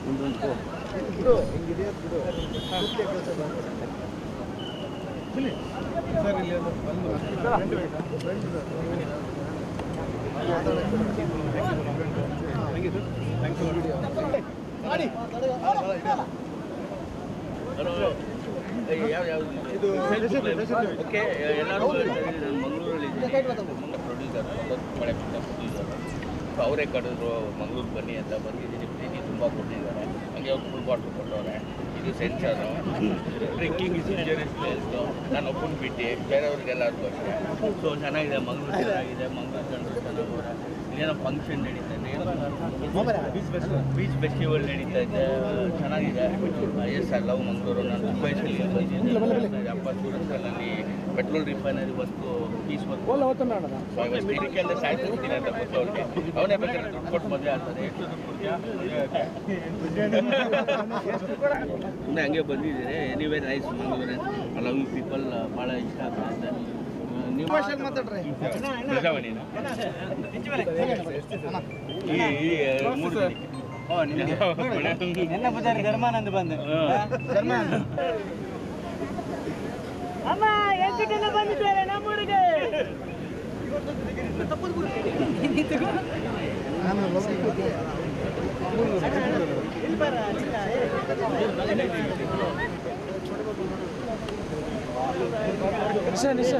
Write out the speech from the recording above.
ಒಂದೊಂದು ಸರ್ ಇಲ್ಲಿ ಇದು ಓಕೆ ಎಲ್ಲರೂ ಮಂಗಳೂರಲ್ಲಿ ಪ್ರೊಡ್ಯೂಸರ್ ಮಳೆ ಪ್ರೊಡ್ಯೂಸರ್ ಅವರೇ ಕರೆದ್ರು ಮಂಗಳೂರು ಬನ್ನಿ ಅಂತ ಬಂದಿದ್ದೀನಿ ಪ್ರೀತಿ ತುಂಬ ಕೊಟ್ಟಿದ್ದಾರೆ ಹಂಗೆ ಅವ್ರು ಫುಲ್ ಬಾಟ್ಲು ಕೊಟ್ಟವ್ರೆ ಇದು ಸೆನ್ಸರು ಟ್ರೆಕ್ಕಿಂಗ್ ಇಸ್ ಇಂಜರಿಯಸ್ ಪ್ಲೇಸು ನಾನು ಒಬ್ಬನು ಬಿಟ್ಟು ಬೇರೆಯವ್ರಿಗೆಲ್ಲರಿಗೂ ಅಷ್ಟೇ ಸೊ ಚೆನ್ನಾಗಿದೆ ಮಂಗಳೂರು ಚೆನ್ನಾಗಿದೆ ಮಂಗಳೂರು ಜನರು ಚೆನ್ನಾಗವ್ರೆ ಇಲ್ಲೇನೋ ಫಂಕ್ಷನ್ ನಡೀತಾ ಇದೆ ಬೀಚ್ ಫೆಸ್ಟಿವಲ್ ನಡೀತಾ ಇದೆ ಚೆನ್ನಾಗಿದೆ ಎಸ್ ಐ ಲವ್ ಮಂಗಳೂರು ನಾನು ತುಂಬ ಬಂದಿದ್ದೆ ಅಪ್ಪ ಸೂರತ್ಕಲ್ನಲ್ಲಿ petrol refinery work piece work ಇದಕ್ಕೆಲ್ಲ ಸಾಯ್ತಿರ್ತೀನಿ ಅಂತ ಗೊತ್ತು ಅವ್ರಿಗೆ ಅವನೇ ಬೇಕಾದ್ರೆ ದುಡ್ಡು ಕೊಟ್ಟು ಮದುವೆ ಆಗ್ತದೆ ಎಷ್ಟು ದುಡ್ಡು ಕೊಡ್ತೀಯಾ ಸುಮ್ಮನೆ ಹಂಗೆ ಬಂದಿದ್ದೀರಿ anyway nice Mangaluru I love you people ಭಾಳ ಇಷ್ಟ ಆಗ್ತದೆ ನೀವು ಪ್ರಜಾವಾಣಿನ ಮೂರು ಧರ್ಮಾನಂದ್ ಬಂದು ಅಮ್ಮ ಎಷ್ಟು ಜನ ಬಂದಿದ್ದಾರೆ ನಮ್ಮೂರಿಗೆ ನಿಶಾ